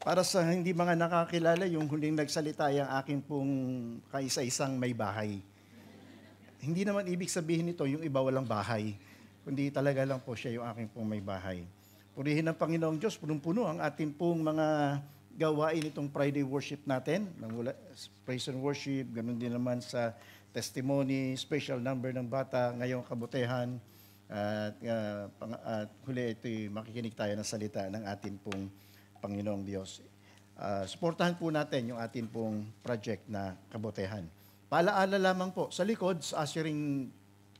Para sa hindi mga nakakilala, yung huling nagsalita ay ang aking pong kaisa-isang may bahay. Hindi naman ibig sabihin nito yung iba walang bahay, kundi talaga lang po siya yung aking pong may bahay. Purihin ng Panginoong Diyos, punong-puno ang ating pong mga gawain itong Friday worship natin. Praise and worship, ganun din naman sa testimony, special number ng bata, ngayong kabutihan. At huli ito'y makikinig tayo ng salita ng ating pong Panginoong Diyos. Suportahan po natin yung ating pong project na kabutihan. Paalaala lamang po, sa likod, sa ushering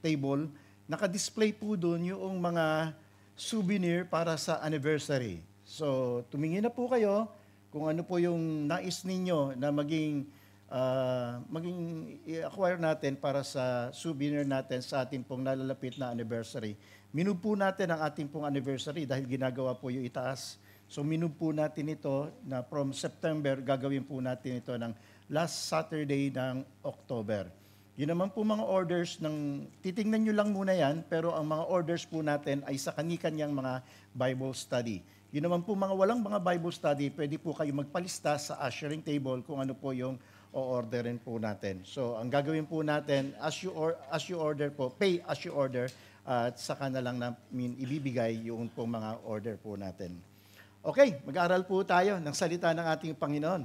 table, naka-display po doon yung mga souvenir para sa anniversary. So, tumingin na po kayo kung ano po yung nais ninyo na maging i-acquire natin para sa souvenir natin sa ating pong nalalapit na anniversary. Minub po natin ang ating pong anniversary dahil ginagawa po yung itaas. So minub po natin ito na from September, gagawin po natin ito ng last Saturday ng October. Yun naman po mga orders titingnan nyo lang muna yan, pero ang mga orders po natin ay sa kani-kanyang mga Bible study. Yun naman po mga walang mga Bible study, pwede po kayo magpalista sa ushering table kung ano po yung o-orderin po natin. So ang gagawin po natin, as you order po, pay as you order, at saka na lang ibibigay yung po mga order po natin. Okay, mag-aaral po tayo ng salita ng ating Panginoon.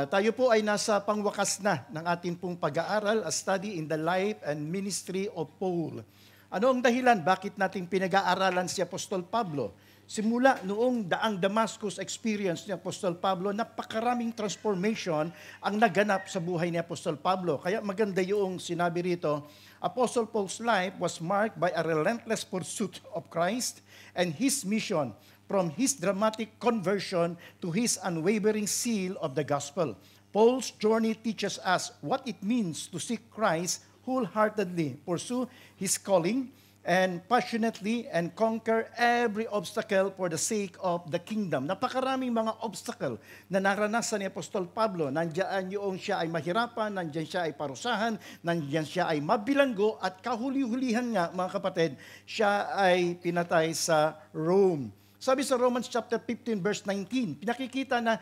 Tayo po ay nasa pangwakas na ng ating pong pag-aaral, a study in the life and ministry of Paul. Ano ang dahilan bakit natin pinag-aaralan si Apostol Pablo? Simula noong daang Damascus experience ni Apostol Pablo, napakaraming transformation ang naganap sa buhay ni Apostol Pablo. Kaya maganda yung sinabi rito, Apostle Paul's life was marked by a relentless pursuit of Christ and his mission, from his dramatic conversion to his unwavering seal of the gospel. Paul's journey teaches us what it means to seek Christ wholeheartedly, pursue his calling, and passionately and conquer every obstacle for the sake of the kingdom. Napakaraming mga obstacle na naranasan ni Apostol Pablo. Nandiyan yung siya ay mahirapan, nandiyan siya ay parusahan, nandiyan siya ay mabilanggo, at kahuli-hulihan nga, mga kapatid, siya ay pinatay sa Rome. Sabi sa Romans chapter 15 verse 19, pinakikita na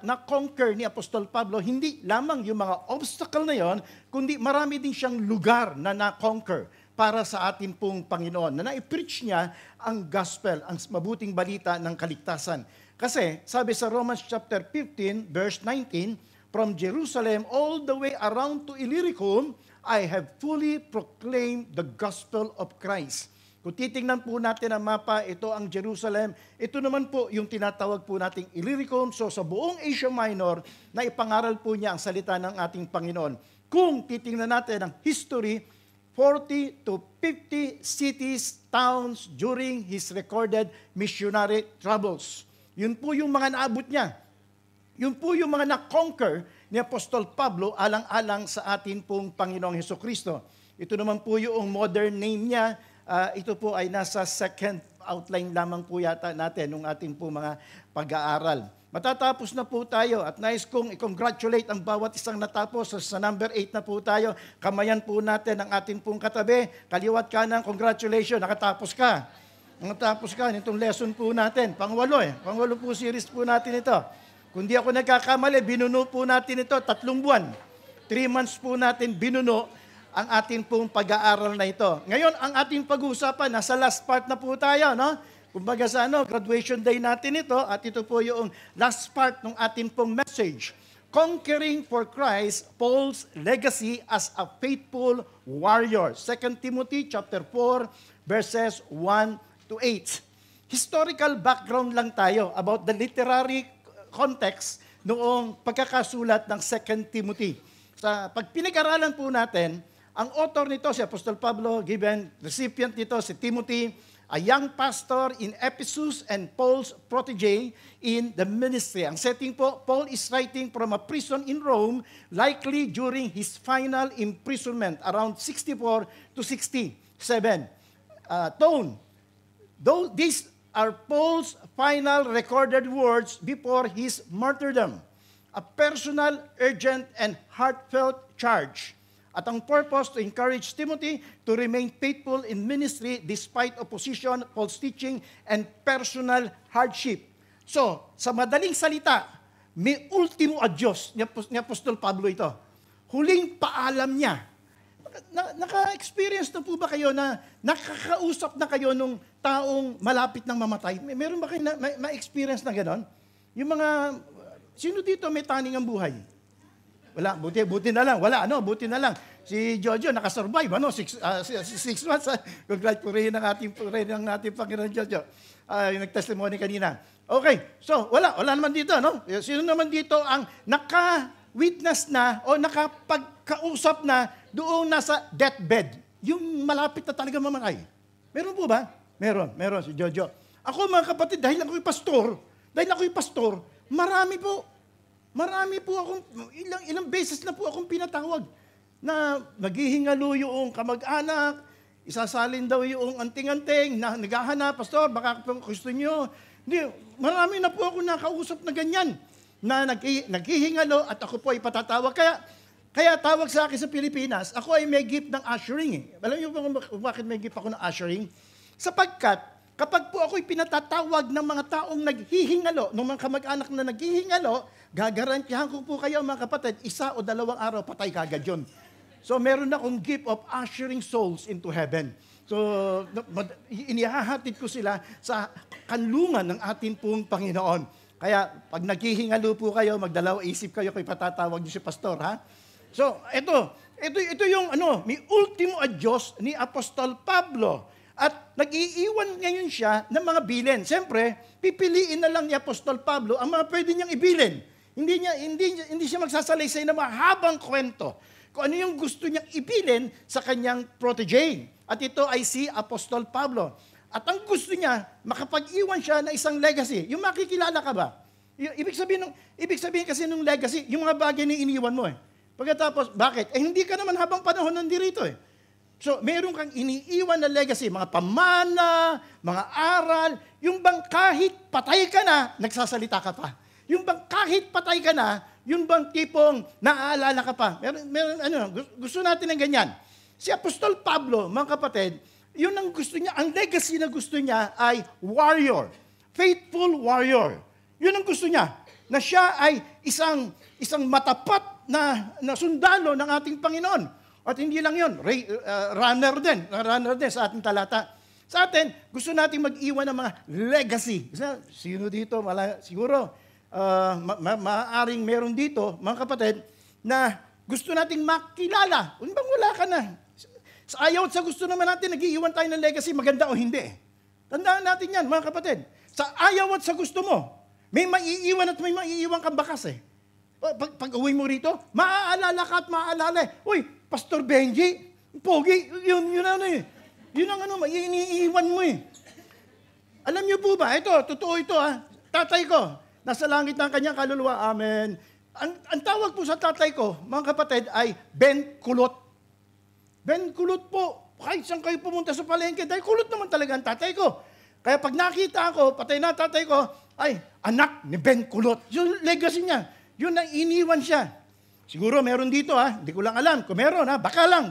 na-conquer ni Apostol Pablo hindi lamang yung mga obstacle na yon, kundi marami din siyang lugar na na-conquer para sa ating pong Panginoon, na na-preach niya ang gospel, ang mabuting balita ng kaligtasan. Kasi sabi sa Romans chapter 15 verse 19, from Jerusalem all the way around to Illyricum, I have fully proclaimed the gospel of Christ. Kung titingnan po natin ang mapa, ito ang Jerusalem. Ito naman po yung tinatawag po nating Illyricum. So sa buong Asia Minor, na ipangaral po niya ang salita ng ating Panginoon. Kung titingnan natin ang history, 40 to 50 cities, towns during his recorded missionary travels. Yun po yung mga naabot niya. Yun po yung mga na-conquer ni Apostol Pablo alang-alang sa atin pong Panginoong Hesukristo. Ito naman po yung modern name niya. Ito po ay nasa second outline lamang po yata natin ng ating po mga pag-aaral. Matatapos na po tayo at nais kong i-congratulate ang bawat isang natapos. Sa number 8 na po tayo. Kamayan po natin ang ating pong katabi. Kaliwat kanan, congratulations, nakatapos ka. Nakatapos ka nitong lesson po natin. Pangwalo Pangwalo po series po natin ito. Kung di ako nagkakamali, binuno po natin ito 3 buwan. 3 months po natin binuno ang ating pong pag-aaral na ito. Ngayon, ang ating pag-uusapan, nasa last part na po tayo, no? Kumbaga sa graduation day natin ito, at ito po yung last part ng ating pong message. Conquering for Christ, Paul's legacy as a faithful warrior. 2 Timothy chapter 4, verses 1 to 8. Historical background lang tayo about the literary context noong pagkakasulat ng 2 Timothy. Sa pag pinag-aralan po natin, ang author nito, si Apostol Pablo, given recipient nito, si Timothy, a young pastor in Ephesus and Paul's protege in the ministry. Ang setting po, Paul is writing from a prison in Rome, likely during his final imprisonment, around 64 to 67. Though these are Paul's final recorded words before his martyrdom, a personal, urgent, and heartfelt charge. At ang purpose to encourage Timothy to remain faithful in ministry despite opposition, false teaching, and personal hardship. So, sa madaling salita, may ultimo adios ni Apostol Pablo ito. Huling paalam niya. Naka-experience na po ba kayo na nakakausap na kayo nung taong malapit ng mamatay? Meron ba kayo ma-experience na gano'n? Yung mga, sino dito may taning ang buhay? Wala, buti na lang. Wala, buti na lang. Si Jojo nakasurvive, 6 months. Congratulations ng ating Panginoon Jojo. Yung nag-testimony kanina. Okay, so wala naman dito, no? Sino naman dito ang naka-witness na o nakapagkausap na doong nasa deathbed? Yung malapit na talaga mamatay. Meron po ba? Meron si Jojo. Ako mga kapatid, dahil ako'y pastor, marami po akong, ilang beses na po akong pinatawag na naghihingalo yung kamag-anak, isasalin daw yung anting-anting, na naghahanap, pastor, baka gusto nyo. Hindi, marami na po ako nakausap na ganyan, na naghihingalo at ako po ay patatawag. Kaya tawag sa akin sa Pilipinas, ako ay may gift ng ushering. Alam niyo ba bakit may gift ako ng ushering? Sapagkat, kapag po ako'y pinatatawag ng mga taong naghihingalo, ng mga kamag-anak na naghihingalo, gagarantihan ko po kayo mga kapatid, 1 o 2 araw, patay kagad yun. So meron akong gift of ushering souls into heaven. So inihahatid ko sila sa kanlungan ng ating pong Panginoon. Kaya pag naghihingalo po kayo, magdalaw isip kayo kung ipatatawag niyo si pastor, ha? So ito yung may ultimo adios ni Apostol Pablo. At nag-iiwan ngayon siya ng mga bilin. Siyempre, pipiliin na lang ni Apostol Pablo ang mga pwede niyang ibilin. Hindi siya magsasalaysay ng mahabang kwento kung ano yung gusto niyang ibilin sa kanyang protege. At ito ay si Apostol Pablo. At ang gusto niya, makapag-iwan siya ng isang legacy. Yung makikilala ka ba? Ibig sabihin kasi ng legacy, yung mga bagay na iniwan mo eh. Pagkatapos, bakit? Hindi ka naman habang panahon nandirito eh. So, meron kang iniiwan na legacy, mga pamana, mga aral, yung bang kahit patay ka na, nagsasalita ka pa. Yung bang kahit patay ka na, yung bang tipong naaalala ka pa. Gusto natin ng ganyan. Si Apostol Pablo, mga kapatid, yun ang gusto niya, ang legacy na gusto niya ay warrior. Faithful warrior. Yun ang gusto niya. Na siya ay isang matapat na sundalo ng ating Panginoon. At hindi lang yun, runner din sa ating talata. Sa atin, gusto natin mag-iwan ng mga legacy. Sino dito? Siguro, maaaring meron dito, mga kapatid, na gusto nating makilala. Bang wala ka na? Sa ayaw at sa gusto naman natin, nag-iiwan tayo ng legacy, maganda o hindi. Tandaan natin yan, mga kapatid. Sa ayaw at sa gusto mo, may maiiwan at may maiiwan kang bakas eh. Pag uwi mo rito, maaalala ka at maaalala eh. Uy, Pastor Benji, pogi, yun eh. Yun ang iniiwan mo eh. Alam niyo po ba, totoo ito tatay ko, nasa langit ng kanyang kaluluwa, amen. Ang tawag po sa tatay ko, mga kapatid, ay Ben Kulot. Ben Kulot po, kahit saan kayo pumunta sa palengke, dahil kulot naman talaga ang tatay ko. Kaya pag nakita ako, patay na tatay ko, ay, anak ni Ben Kulot. Yung legacy niya, yun ang iniwan siya. Siguro meron dito hindi ko lang alam. Kung meron baka lang.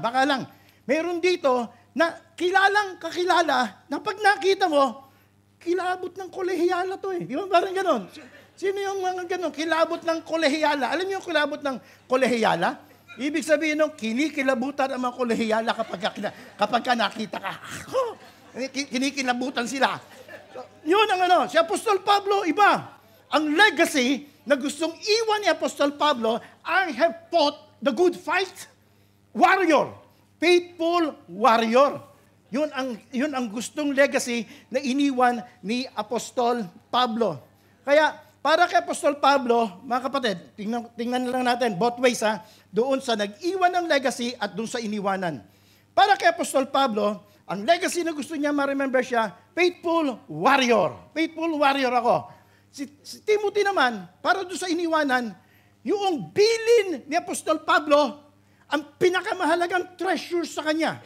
Meron dito na kakilala na pag nakita mo, kilabot ng kolehiyala to eh. Di ba parang ganon? Sino yung mga ganon? Kilabot ng kolehiyala. Alam niyo yung kilabot ng kolehiyala? Ibig sabihin nung kinikilabutan ang mga kolehiyala kapag ka nakita ka. Kinikilabutan sila. So, yun ang si Apostol Pablo, iba. Ang legacy na gustong iwan ni Apostol Pablo, I have fought the good fight. Warrior. Faithful warrior. Yun ang gustong legacy na iniwan ni Apostol Pablo. Kaya, para kay Apostol Pablo, mga kapatid, tingnan lang natin, both ways doon sa nag-iwan ng legacy at doon sa iniwanan. Para kay Apostol Pablo, ang legacy na gusto niya ma-remember siya, faithful warrior. Faithful warrior ako. Si Timothy naman, para doon sa iniwanan, yung bilin ni Apostol Pablo, ang pinakamahalagang treasure sa kanya.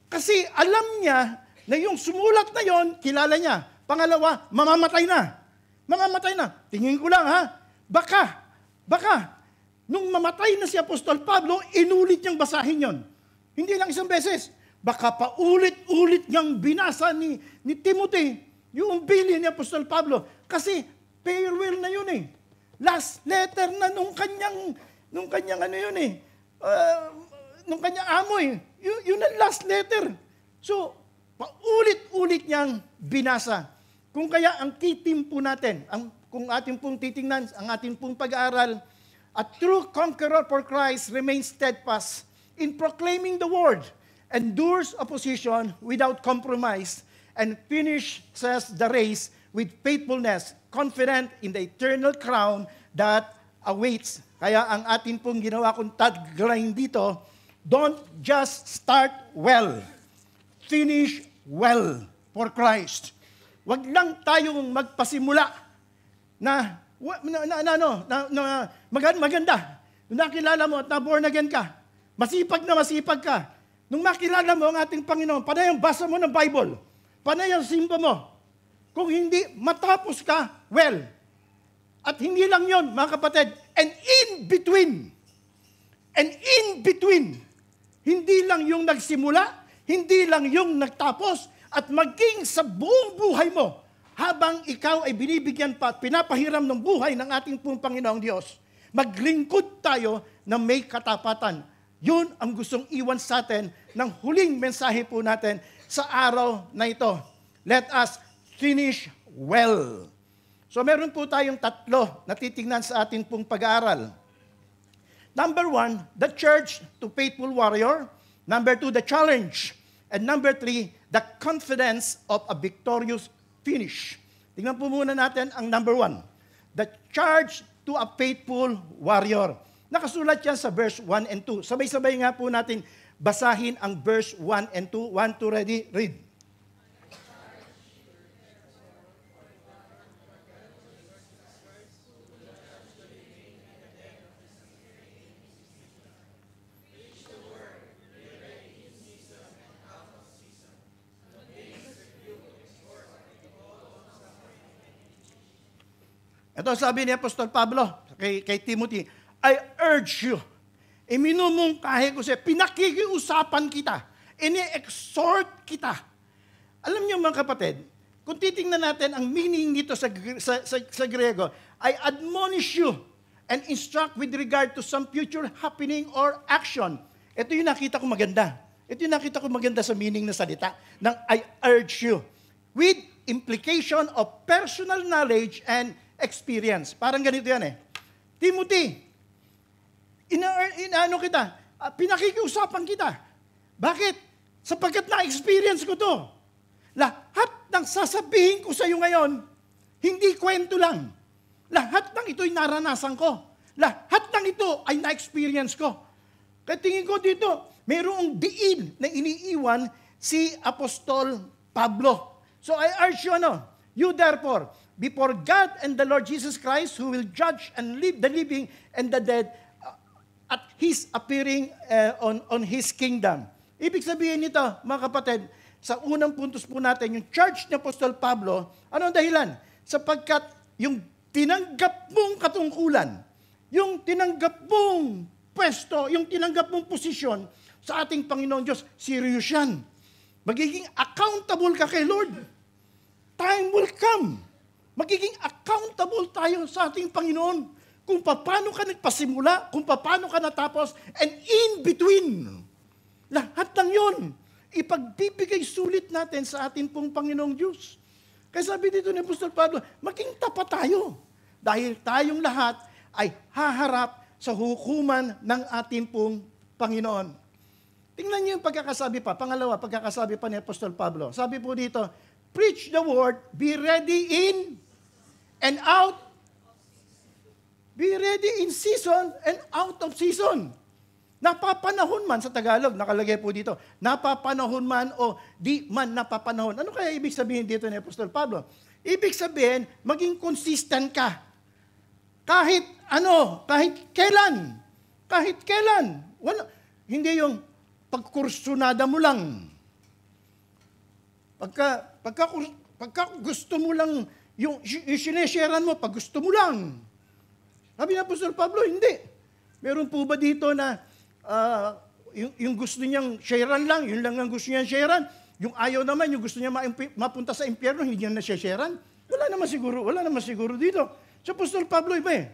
Kasi alam niya na yung sumulat na yon, kilala niya. Pangalawa, mamamatay na. Tingin ko lang baka, nung mamatay na si Apostol Pablo, inulit niyang basahin yon. Hindi lang isang beses. Baka paulit-ulit niyang binasa ni Timothy. yung bilin ni Apostol Pablo. Kasi farewell na yun eh. Last letter na nung kanyang ano yun eh. Nung kanyang amo eh. Yun ang last letter. So, paulit-ulit niyang binasa. Kung kaya ang key-team po natin, kung ating pong titingnan, ang ating pong pag-aaral, a true conqueror for Christ remains steadfast in proclaiming the word, endures opposition without compromise, and finishes the race with faithfulness, confident in the eternal crown that awaits. Kaya ang atin pong ginawa kong tagline dito, don't just start well, finish well for Christ. Wag lang tayong magpasimula na maganda. Nung nakilala mo at na-born again ka, masipag ka. Nung makilala mo ang ating Panginoon, panay ang basa mo ng Bible, panay ang simba mo. Kung hindi, matapos ka, well. At hindi lang yon, mga kapatid, and in between, hindi lang yung nagsimula, hindi lang yung nagtapos, at maging sa buong buhay mo, habang ikaw ay binibigyan pa at pinapahiram ng buhay ng ating pong Panginoong Diyos, maglingkod tayo na may katapatan. Yun ang gustong iwan sa atin ng huling mensahe po natin sa araw na ito. Let us finish well. So meron po tayong tatlo na titingnan sa ating pong pag-aaral. Number 1, the church to faithful warrior. Number 2, the challenge. And number 3, the confidence of a victorious finish. Tingnan po muna natin ang number 1. The charge to a faithful warrior. Nakasulat yan sa verse 1 and 2. Sabay-sabay nga po natin basahin ang verse 1 and 2. 1, 2, ready? Read. Ito sabi ni Apostol Pablo kay Timothy, I urge you, iminumungkahi ko siya, pinakikiusapan kita, ini-exhort kita. Alam niyo mga kapatid, kung titingnan natin ang meaning nito sa Grego, I admonish you and instruct with regard to some future happening or action. Ito yung nakita ko maganda. Ito yung nakita ko maganda sa meaning na salita ng I urge you. With implication of personal knowledge and experience. Parang ganito yan eh. Timothy, inaano kita, pinakikiusapan kita. Bakit? Sapagkat na-experience ko to. Lahat ng sasabihin ko sa iyo ngayon, hindi kwento lang. Lahat ng ito'y naranasan ko. Lahat ng ito ay na-experience ko. Kaya tingin ko dito, mayroong diin na iniiwan si Apostol Pablo. So I urge you, you therefore, before God and the Lord Jesus Christ, who will judge and live the living and the dead at His appearing on His kingdom. Ibig sabihin nito, mga kapatid, sa unang puntos po natin, yung church ni Apostol Pablo, ano ang dahilan? Sapagkat yung tinanggap mong katungkulan, yung tinanggap mong pwesto, yung tinanggap mong posisyon sa ating Panginoon Diyos, serious yan. Magiging accountable ka kay Lord. Time will come. Magiging accountable tayo sa ating Panginoon kung paano ka nagpasimula, kung paano ka natapos, and in between. Lahat ng yun, ipagbibigay sulit natin sa ating pong Panginoong Diyos. Kaya sabi dito ni Apostol Pablo, maging tapat tayo. Dahil tayong lahat ay haharap sa hukuman ng ating pong Panginoon. Tingnan niyo yung pagkakasabi pa. Pangalawa, pagkakasabi pa ni Apostol Pablo. Sabi po dito, preach the word, be ready in and out. Be ready in season and out of season. Napapanahon man sa Tagalog, nakalagay po dito, napapanahon man o di man napapanahon. Ano kaya ibig sabihin dito ni Apostol Pablo? Ibig sabihin, maging consistent ka. Kahit kailan. Kahit kailan. Hindi yung pagkursunada mo lang. Pagka gusto mo lang, yung sinesharean mo, pag gusto mo lang. Sabi ng Apostol Pablo, hindi. Meron po ba dito na yung gusto niyang sharean lang, yun lang ang gusto niyang sharean? Yung ayaw naman, yung gusto niya mapunta sa impyerno, hindi niya nasya-sharean. Wala naman siguro dito. Sa Apostol Pablo, iba eh.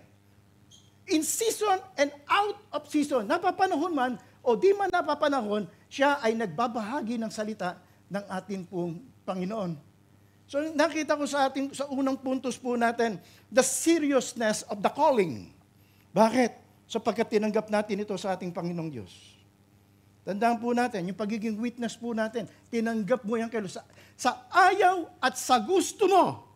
In season and out of season, napapanahon man o di man napapanahon, siya ay nagbabahagi ng salita ng ating pong Panginoon. So nakita ko sa unang puntos po natin, the seriousness of the calling. Bakit? Sapagkat tinanggap natin ito sa ating Panginoong Diyos. Tandaan po natin, yung pagiging witness po natin, tinanggap mo yan kayo sa ayaw at sa gusto mo.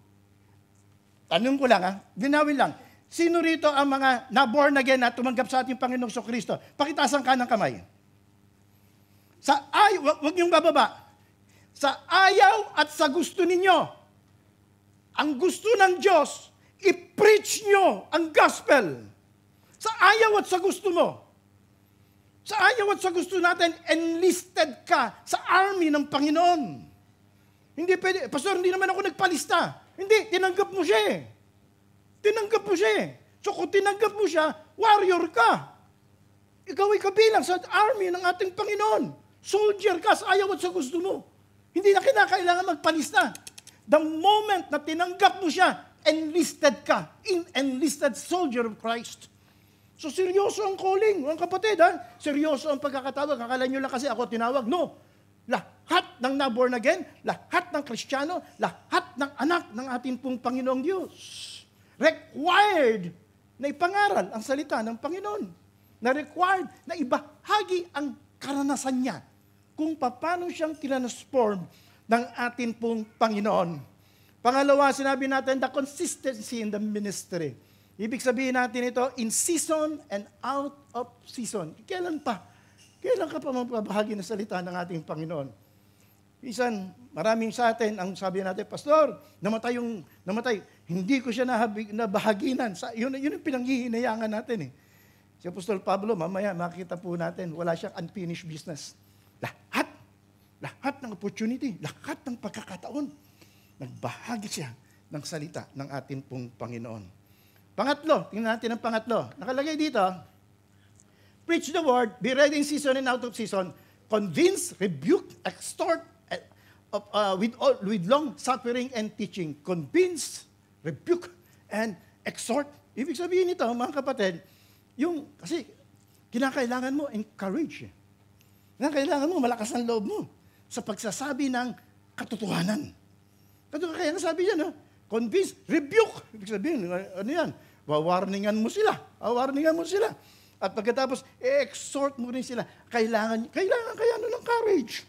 Tanong ko lang dinawin lang. Sino rito ang mga na-born again na tumanggap sa ating Panginoong Kristo? Pakitaas ang kanang kamay. Huwag niyong bababa. Sa ayaw at sa gusto ninyo, ang gusto ng Diyos, i-preach nyo ang gospel. Sa ayaw at sa gusto mo. Sa ayaw at sa gusto natin, enlisted ka sa army ng Panginoon. Hindi pwede, Pastor, hindi naman ako nagpalista. Hindi, tinanggap mo siya eh. Tinanggap mo siya eh. So kung tinanggap mo siya, warrior ka. Ikaw ay kabilang sa army ng ating Panginoon. Soldier ka sa ayaw at sa gusto mo. Hindi na kinakailangan magpalista. The moment na tinanggap mo siya, enlisted ka. Enlisted soldier of Christ. So seryoso ang calling, mga kapatid. Seryoso ang pagkakatawag. Akala nyo lang kasi ako tinawag. No. Lahat ng na-born again, lahat ng Kristiyano, lahat ng anak ng ating pong Panginoong Diyos. Required na ipangaral ang salita ng Panginoon. Na required na ibahagi ang karanasan niya kung paano siyang transform ng ating pong Panginoon. Pangalawa, sinabi natin, the consistency in the ministry. Ibig sabihin natin ito, in season and out of season. Kailan pa? Kailan ka pa magbabahagi ng salita ng ating Panginoon? Minsan, maraming sa atin, ang sabi natin, Pastor, namatay, hindi ko siya nabahaginan. Yun yung pinanghihinayangan natin eh. Si Apostol Pablo, mamaya makita po natin, wala siyang unfinished business. Lahat ng opportunity, lahat ng pagkakataon, nagbahagi siya ng salita ng ating pong Panginoon. Pangatlo, tingnan natin ang pangatlo. Nakalagay dito, preach the word, be ready in season and out of season, convince, rebuke, exhort, with long suffering and teaching. Convince, rebuke, and exhort. Ibig sabihin nito, mga kapatid, kasi kinakailangan mo encourage. Kinakailangan mo malakas ang loob mo sa pagsasabi ng katotohanan. Kaya nasabi yan, convince, rebuke. Ibig sabihin, ano yan? Wawarningan mo sila. At pagkatapos, exhort mo rin sila. Kailangan kaya nun ng courage.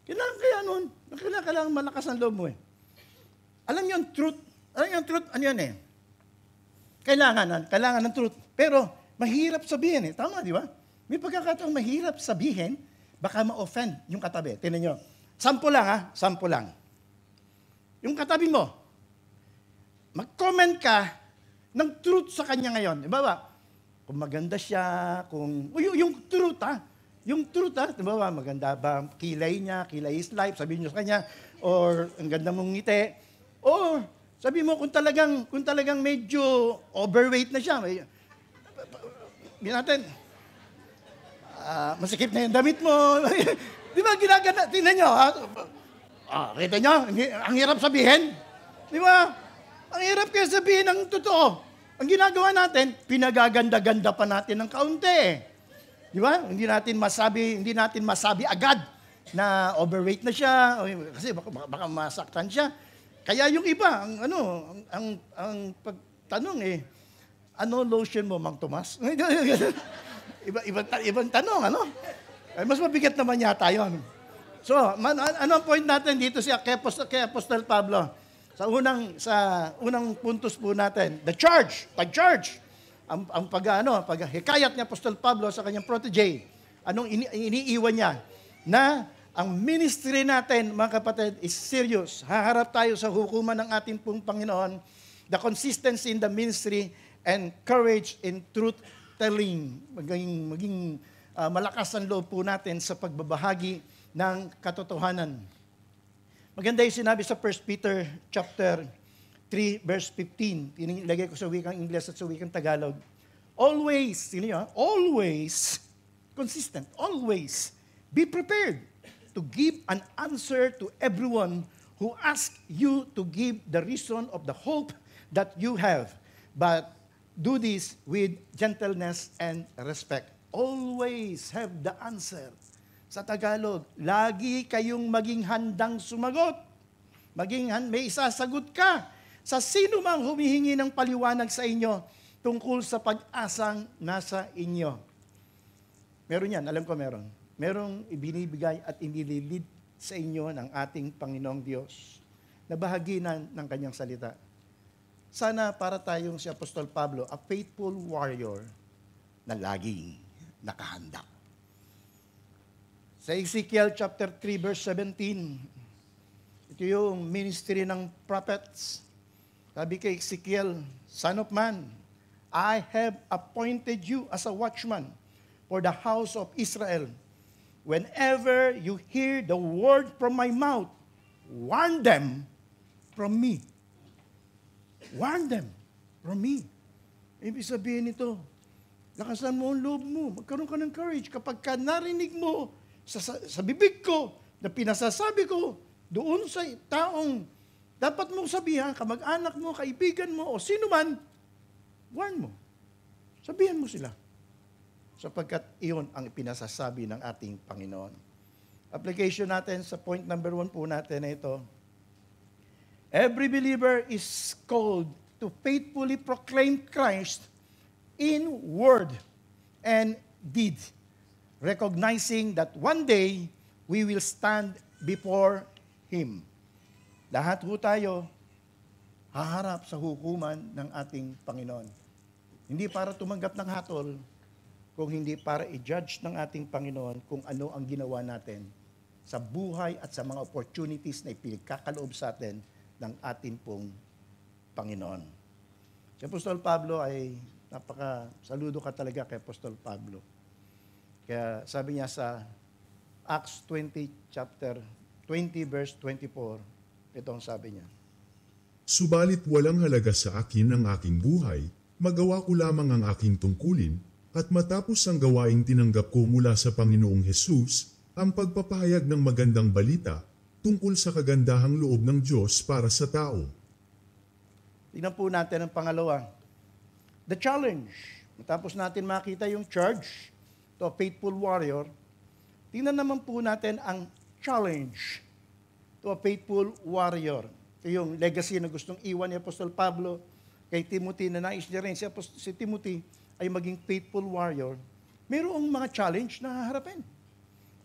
Kailangan malakas ang loob mo eh. Alam niyo ang truth? Ano yan eh? Kailangan ng truth. Pero, mahirap sabihin eh. Tama, di ba? May pagkakataong mahirap sabihin, baka ma-offend yung katabi. Tingnan nyo. Sample lang. Yung katabi mo, mag-comment ka ng truth sa kanya ngayon. Di ba? Kung maganda siya, yung truth Yung truth di ba? Maganda ba kilay niya, kilay is life, sabihin niyo sa kanya, or ang ganda mong ngiti, or sabi mo kung talagang medyo overweight na siya, natin, masikip na yung damit mo. Di ba ginaganda? Tingnan nyo, kita nyo, ang hirap sabihin. Di ba? Ang hirap kaya sabihin ang totoo. Ang ginagawa natin, pinagaganda-ganda pa natin ng kaunti. Di ba? Hindi natin masabi agad na overweight na siya, kasi baka masaktan siya. Kaya yung iba, ang pagtanong ano lotion mo, Mang Tomas? Ibang tanong, mas mabigat naman yata yun. So, ano ang point natin dito kay Apostol Pablo? Sa unang puntos po natin, pag-charge. Ang paghikayat ni Apostol Pablo sa kanyang protege, anong iniiwan niya? Na ang ministry natin, mga kapatid, is serious. Haharap tayo sa hukuman ng ating pong Panginoon. The consistency in the ministry and courage in truth-telling. Maging malakas ang loob po natin sa pagbabahagi ng katotohanan. Maganda yung sinabi sa 1 Peter chapter 3, verse 15. Ilagay ko sa wikang Ingles at sa wikang Tagalog. Always, always, consistent, always, be prepared to give an answer to everyone who asks you to give the reason of the hope that you have. But do this with gentleness and respect. Always have the answer. Sa Tagalog, lagi kayong maging handang sumagot. May isasagot ka sa sino mang humihingi ng paliwanag sa inyo tungkol sa pag-asang nasa inyo. Meron yan, alam ko meron. Merong ibinibigay at inililid sa inyo ng ating Panginoong Diyos na bahagi ng kanyang salita. Sana para tayong si Apostol Pablo, a faithful warrior na laging nakahanda. Sa Ezekiel chapter 3 verse 17, ito yung ministry ng prophets. Sabi kay Ezekiel, Son of man, I have appointed you as a watchman for the house of Israel. Whenever you hear the word from my mouth, warn them from me. Warn them from me. Ibig sabihin nito, lakasan mo ang loob mo. Magkaroon ka ng courage. Kapag ka narinig mo sa bibig ko na pinasasabi ko doon sa taong dapat mong sabihan, kamag-anak mo, kaibigan mo, o sino man, warn mo. Sabihan mo sila. Sapagkat iyon ang pinasasabi ng ating Panginoon. Application natin sa point number 1 po natin na ito. Every believer is called to faithfully proclaim Christ in word and deed, recognizing that one day we will stand before Him. Lahat po tayo haharap sa hukuman ng ating Panginoon. Hindi para tumanggap ng hatol, kung hindi para i-judge ng ating Panginoon kung ano ang ginawa natin sa buhay at sa mga opportunities na ipinagkakaloob sa atin ng atin pong Panginoon. Si Apostol Pablo ay saludo ka talaga kay Apostol Pablo. Kaya sabi niya sa Acts 20 chapter 20 verse 24, ito ang sabi niya. Subalit walang halaga sa akin ang aking buhay, magawa ko lamang ang aking tungkulin, at matapos ang gawaing tinanggap ko mula sa Panginoong Hesus, ang pagpapahayag ng magandang balita tungkol sa kagandahang loob ng Diyos para sa tao. Tingnan po natin ang pangalawa. The challenge. Matapos natin makita yung charge to a faithful warrior, tingnan naman po natin ang challenge to a faithful warrior. Ito yung legacy na gustong iwan ni Apostol Pablo kay Timothy na nais niya rin si Timothy ay maging faithful warrior. Mayroong mga challenge na haharapin.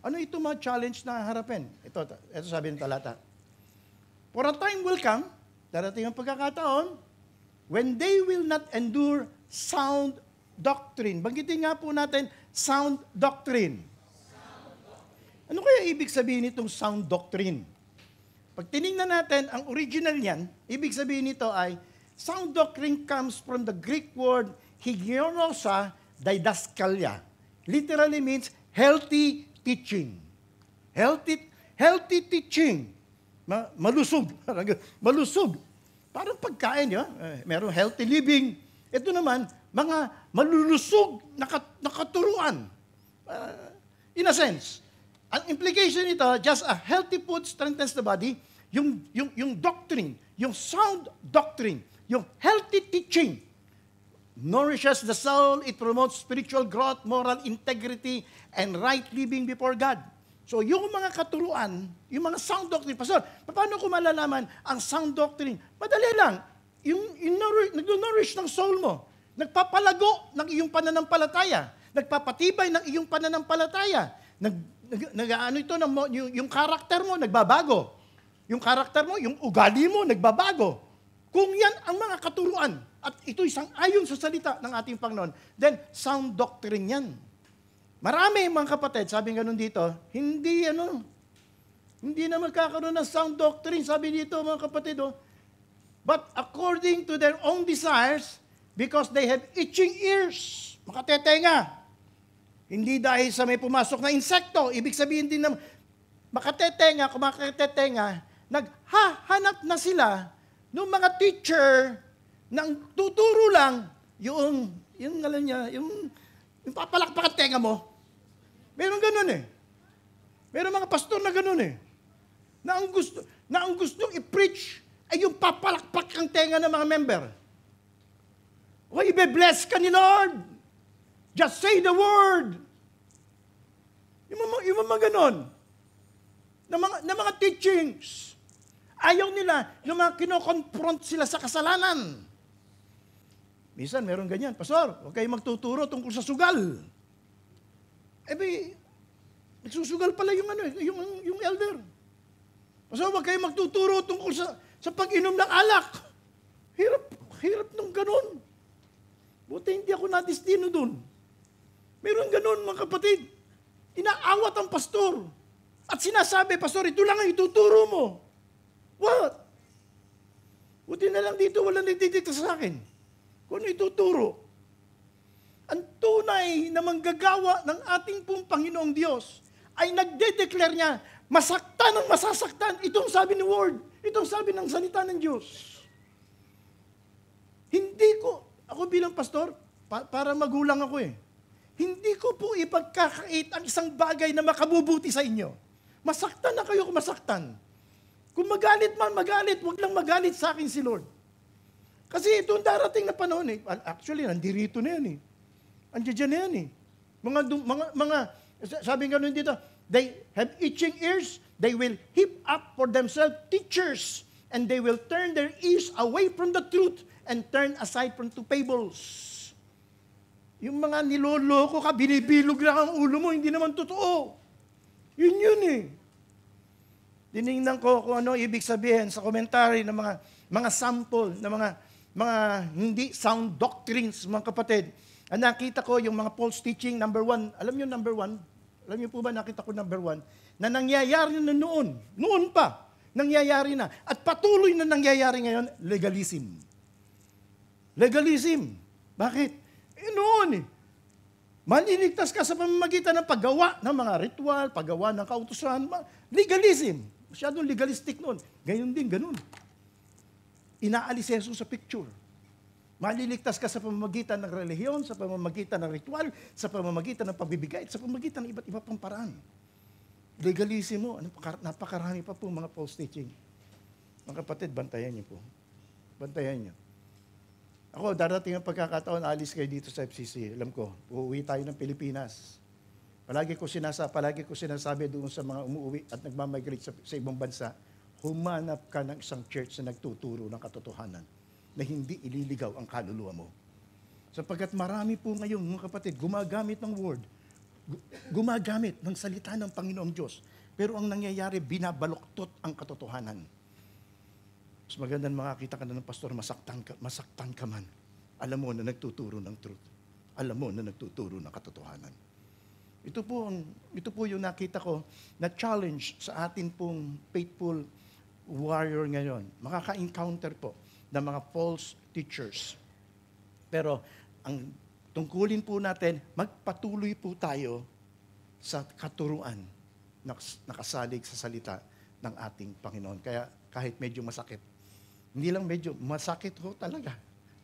Ano ito mga challenge na haharapin? Ito sabi ng talata. For a time will come, darating ang pagkakataon, when they will not endure sound doctrine. Banggitin nga po natin, sound doctrine. Ano kaya ibig sabihin nitong sound doctrine? Pag tinignan natin ang original niyan, ibig sabihin nito ay, sound doctrine comes from the Greek word hygieinosa didaskalia. Literally means healthy teaching. Healthy teaching. Malusog. Malusog. Parang pagkain, yun. Merong healthy living. Ito naman, mga malulusog na katuruan. In a sense. Ang implication nito, just a healthy food strengthens the body. Yung doctrine, yung sound doctrine, yung healthy teaching, nourishes the soul, it promotes spiritual growth, moral integrity, and right living before God. So yung mga katuruan, yung mga sound doctrine, Pastor, paano ko malalaman ang sound doctrine? Madali lang, yung nag-nourish ng soul mo, nagpapalago ng iyong pananampalataya, nagpapatibay ng iyong pananampalataya, yung karakter mo nagbabago, yung karakter mo, yung ugali mo nagbabago. Kung yan ang mga katuruan, at ito'y sang-ayon sa salita ng ating Panginoon, then sound doctrine yan. Marami mga kapatid, sabi nga nun dito, hindi na magkakaroon ng sound doctrine, sabi dito mga kapatid, but according to their own desires, because they have itching ears, makatetenga. Hindi dahil sa may pumasok na insekto, ibig sabihin din na makatetenga, naghahanap na sila ng mga teacher nang tuturo lang yung papalakpak ang tenga mo. Meron ganun eh. Pero mga pastor na ganun eh. Na ang gustong i-preach ay yung papalakpak ang tenga ng mga member. O ibe-bless ka ni Lord. Just say the word. Yung mga ganun. Na mga teachings. Ayaw nila yung mga kinoconfront sila sa kasalanan. Minsan meron ganyan, Pastor, huwag kayong magtuturo tungkol sa sugal. Nagsusugal pala yung elder. Pastor, huwag kayong magtuturo tungkol sa pag-inom ng alak. Hirap nung ganun. Buti hindi ako nadistino dun. Meron ganun, mga kapatid. Inaawat ang pastor. At sinasabi, Pastor, ito lang ang ituturo mo. What? Buti na lang dito, walang nagdidikta sa akin. Kung ano ituturo. Ang tunay na manggagawa ng ating pong Panginoong Diyos ay nagde-declare niya, masaktan ang masasaktan. Itong sabi ni Word. Itong sabi ng salita ng Diyos. Ako bilang pastor, para magulang ako eh. Hindi ko po ipagkakait ang isang bagay na makabubuti sa inyo. Masaktan na kayo kung masaktan. Kung magalit man, magalit. Huwag lang magalit sa akin si Lord. Kasi ito ang darating na panahon eh. Actually, nandirito na yan eh. Andiyan na yan eh. Sabi nga nun dito, they have itching ears, they will heap up for themselves teachers, and they will turn their ears away from the truth and turn aside from to fables. Yung mga niloloko ka, binibilog lang ang ulo mo, hindi naman totoo. Yun eh. Diningnan ko kung ano ibig sabihin sa commentary ng mga sample, ng mga hindi sound doctrines, mga kapatid. Ang nakita ko yung mga false teaching, number 1. Alam niyo number 1? Alam niyo po ba, nakita ko number 1? Na nangyayari na noon. Noon pa. Nangyayari na. At patuloy na nangyayari ngayon, legalism. Legalism. Bakit? Noon eh. Maliligtas ka sa pamamagitan ng paggawa ng mga ritual, paggawa ng kautusan. Legalism. Masyadong legalistic noon. Gayon din, ganun. Inaalis Jesus sa picture. Maliligtas ka sa pamamagitan ng relihiyon, sa pamamagitan ng ritual, sa pamamagitan ng pagbibigay, sa pamamagitan ng iba't iba pang paraan. Legalism mo, napakarami pa po mga false teaching. Mga kapatid, bantayan niyo po. Bantayan niyo. Ako, darating ang pagkakataon, alis kayo dito sa FCC. Alam ko, uuwi tayo ng Pilipinas. Palagi ko sinasabi doon sa mga umuwi at nagmamigrate sa ibang bansa, humanap ka ng isang church na nagtuturo ng katotohanan na hindi ililigaw ang kaluluwa mo. Sapagkat marami po ngayon, mga kapatid, gumagamit ng word, gumagamit ng salita ng Panginoong Diyos, pero ang nangyayari, binabaluktot ang katotohanan. Mas maganda makakita ka na ng pastor, masaktan ka man. Alam mo na nagtuturo ng truth. Alam mo na nagtuturo ng katotohanan. Ito po yung nakita ko na challenge sa atin pong faithful warrior ngayon. Makaka-encounter po ng mga false teachers. Pero ang tungkulin po natin, magpatuloy po tayo sa katuruan na nakasalig sa salita ng ating Panginoon. Kaya kahit medyo masakit, hindi lang medyo, masakit ho talaga.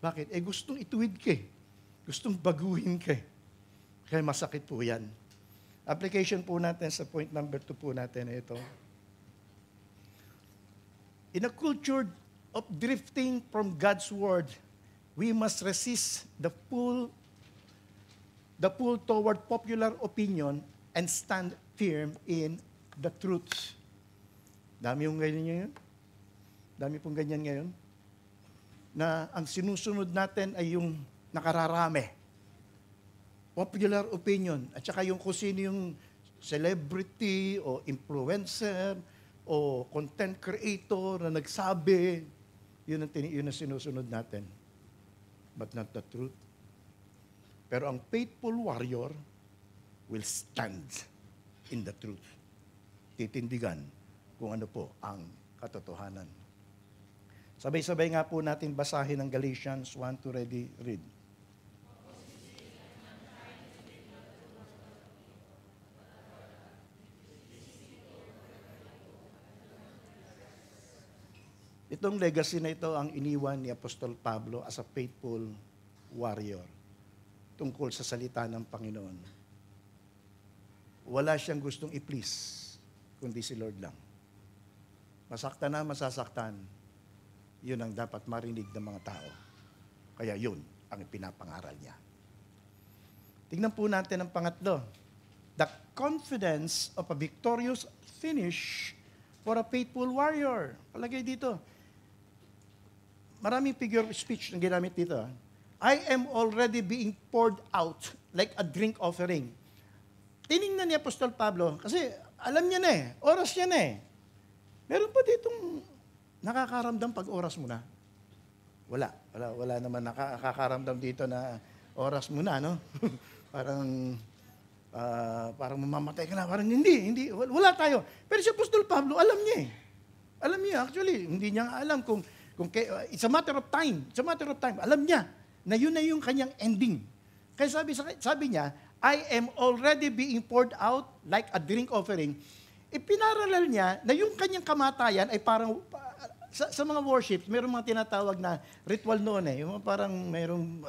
Bakit? Gustong ituwid ka. Gustong baguhin ka. Kaya masakit po yan. Application po natin sa point number 2 po natin ito. In a culture of drifting from God's word, we must resist the pull toward popular opinion and stand firm in the truth. Dami yung ganyan ngayon. Dami pong ganyan ngayon. Na ang sinusunod natin ay yung nakararami. Popular opinion. At saka yung kung sino yung celebrity o influencer o content creator na nagsabi, yun ang sinusunod natin. But not the truth. Pero ang faithful warrior will stand in the truth. Titindigan kung ano po ang katotohanan. Sabay-sabay nga po natin basahin ang Galatians 1 to ready read. Itong legacy na ito ang iniwan ni Apostol Pablo as a faithful warrior tungkol sa salita ng Panginoon. Wala siyang gustong i-please. kundi si Lord lang. Masaktan na masasaktan, yun ang dapat marinig ng mga tao. Kaya yun ang pinapangaral niya. Tingnan po natin ang pangatlo. The confidence of a victorious finish for a faithful warrior. Palagay dito. Maraming figure of speech na ginamit dito. I am already being poured out like a drink offering. Tiningnan ni Apostol Pablo, kasi alam niya na oras niya na Meron pa ditong nakakaramdam pag oras mo na. Wala naman nakakaramdam dito na oras mo na, no? parang mamamatay ka na, parang hindi, wala tayo. Pero si Apostol Pablo, alam niya Alam niya, actually, hindi niya alam kung it's a matter of time. It's a matter of time. Alam niya na yun na yung kanyang ending. Kaya sabi niya, I am already being poured out like a drink offering. Ipinaralal niya na yung kanyang kamatayan ay parang, sa mga worships, mayroong mga tinatawag na ritual noon Yung parang mayroong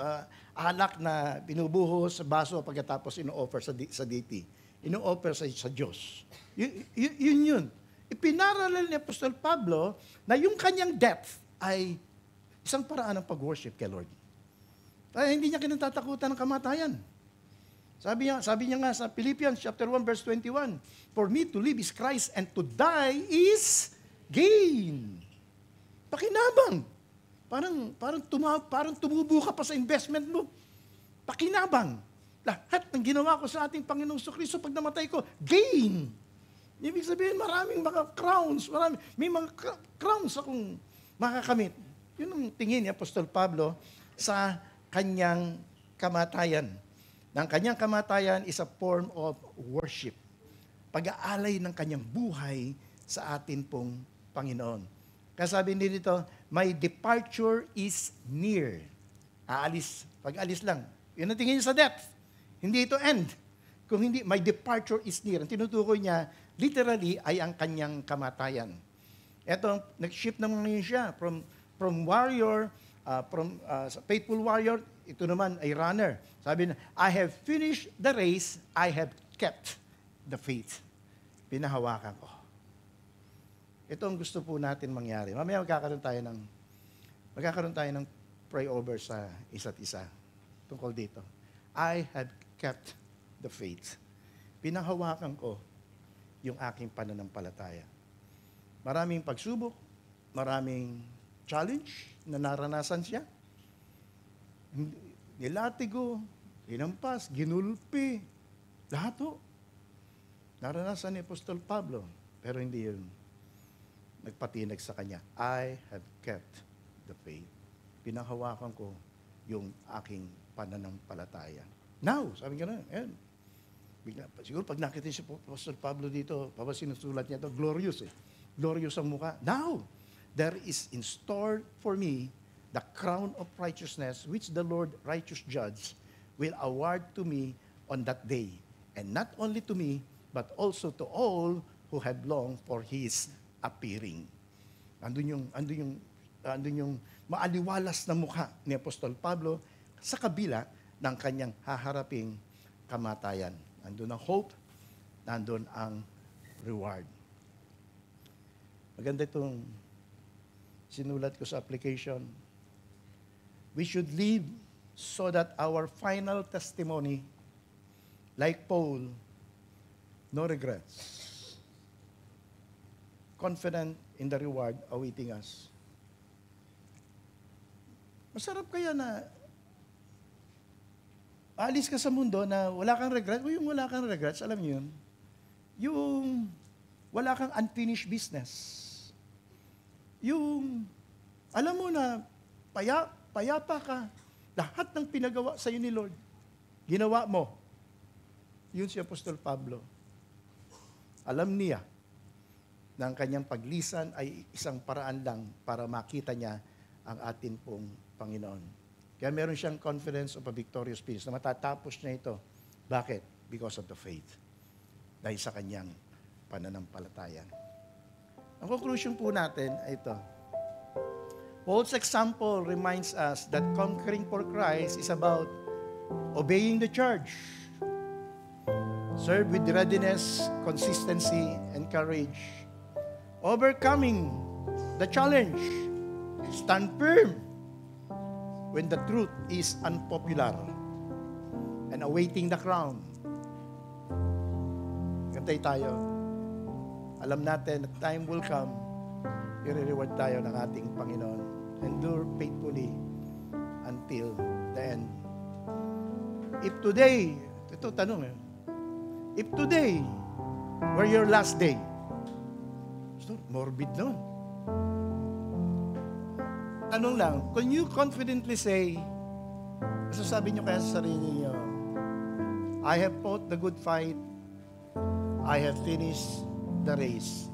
alak na binubuhos sa baso pagkatapos ino-offer sa deity. Ino-offer sa Diyos. Yun. Ipinaralal ni Apostol Pablo na yung kanyang death ay isang paraan ng pag-worship kay Lord. Ay, hindi niya kinatatakutan ng kamatayan. Sabi niya nga sa Philippians chapter 1 verse 21, for me to live is Christ and to die is gain. Pakinabang. Parang tumubo ka pa sa investment mo. Pakinabang. Lahat ng ginawa ko sa ating Panginoong Kristo pag namatay ko, gain. Ibig sabihin, maraming mga crowns, may mga crowns akong makakamit. Yun ang tingin ni Apostol Pablo sa kanyang kamatayan. Ang kanyang kamatayan is a form of worship. Pag-aalay ng kanyang buhay sa atin pong Panginoon. Kaya sabi dito, my departure is near. Pag-alis lang. Yun ang tingin niya sa death. Hindi ito end. Kung hindi, my departure is near. Ang tinutukoy niya, literally, ay ang kanyang kamatayan. Ito, nag-shift naman ngayon siya from warrior, faithful warrior, ito naman ay runner. Sabi na, I have finished the race, I have kept the faith. Pinahawakan ko. Ito ang gusto po natin mangyari. Mamaya magkakaroon tayo ng pray over sa isa't isa tungkol dito. I have kept the faith. Pinahawakan ko yung aking pananampalataya. Maraming pagsubok, maraming challenge na naranasan siya. Nilatigo, hinampas, ginulpi, lahat ho. Naranasan ni Apostol Pablo, pero hindi yun nagpatinag sa kanya. I have kept the faith. Pinahawakan ko yung aking pananampalataya. Now, sabi nga na, siguro pag nakita si Apostol Pablo dito, sinusulat niya ito, glorious Glorious ang mukha. Now, there is in store for me the crown of righteousness which the Lord, righteous judge, will award to me on that day. And not only to me, but also to all who have longed for His appearing. Andun yung maaliwalas na mukha ni Apostol Pablo sa kabila ng kanyang haharaping kamatayan. Andun ang hope, nandun ang reward. Maganda itong sinulat ko sa application. We should live so that our final testimony, like Paul, no regrets. Confident in the reward awaiting us. Masarap kaya na alis ka sa mundo na wala kang regrets. O yung wala kang regrets, alam niyo yun? Yung wala kang unfinished business. Yung alam mo na payapa ka. Lahat ng pinagawa sa iyo ni Lord, ginawa mo. Yun si Apostol Pablo. Alam niya na ang kanyang paglisan ay isang paraan lang para makita niya ang atin pong Panginoon. Kaya meron siyang confidence of a victorious finish na matatapos niya ito. Bakit? Because of the faith. Dahil sa kanyang pananampalataya. Ang conclusion po natin ay ito. Paul's example reminds us that conquering for Christ is about obeying the charge. Serve with readiness, consistency, and courage. Overcoming the challenge. Stand firm when the truth is unpopular and awaiting the crown. Gantay tayo. Alam natin that time will come, i-reward tayo ng ating Panginoon. Endure faithfully until the end. If today, ito tanong if today were your last day, so morbid nun. Tanong lang, can you confidently say, masasabi nyo kaya sa sarili nyo, I have fought the good fight, I have finished the race,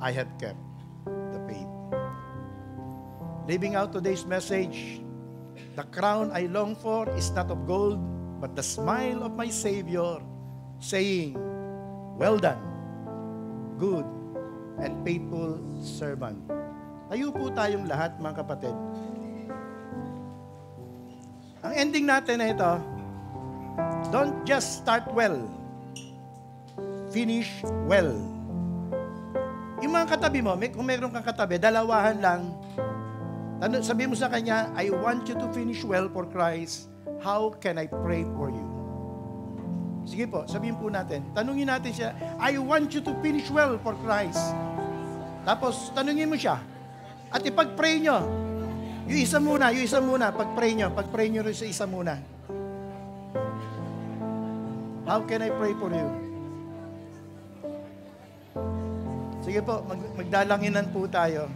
I have kept the faith. Living out today's message, the crown I long for is not of gold, but the smile of my Savior, saying, well done, good and faithful servant. Tayo po tayong lahat, mga kapatid. Ang ending natin na ito, don't just start well, finish well. Yung mga katabi mo, kung meron kang katabi, dalawahan lang. Sabi mo sa kanya, I want you to finish well for Christ. How can I pray for you? Sige po, sabihin po natin. Tanungin natin siya, I want you to finish well for Christ. Tapos, tanungin mo siya. At ipag-pray nyo. Yung isa muna. Pag-pray nyo rin sa isa muna. How can I pray for you? Sige po, magdalanginan po tayo.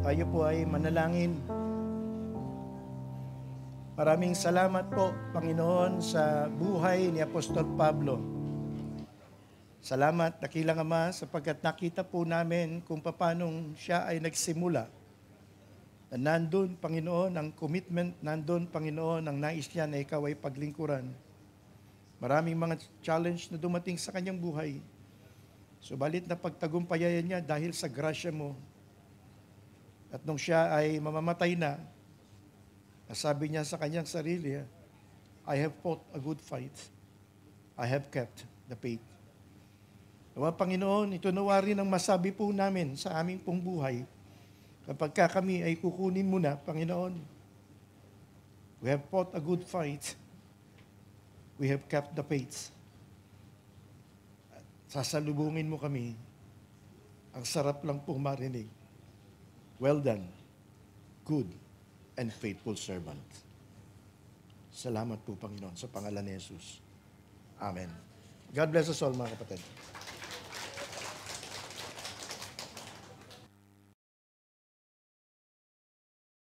Tayo po ay manalangin. Maraming salamat po, Panginoon, sa buhay ni Apostol Pablo. Salamat, dakilang Ama, sapagkat nakita po namin kung paanong siya ay nagsimula. Na nandun, Panginoon, ang commitment, nandun, Panginoon, ang nais niya na ikaw ay paglingkuran. Maraming mga challenge na dumating sa kanyang buhay. Subalit na pagtagumpayan niya dahil sa grasya mo. At nung siya ay mamamatay na, nasabi niya sa kanyang sarili, I have fought a good fight. I have kept the faith. Nawa, Panginoon, ito nawa rin ang masabi po namin sa aming pong buhay. Kapag kami ay kukunin mo na, Panginoon, we have fought a good fight. We have kept the faith. Sasalubungin mo kami. Ang sarap lang pong marinig. Well done, good and faithful servant. Salamat po, Panginoon, sa pangalan ni Jesus. Amen. God bless us all, mga kapatid.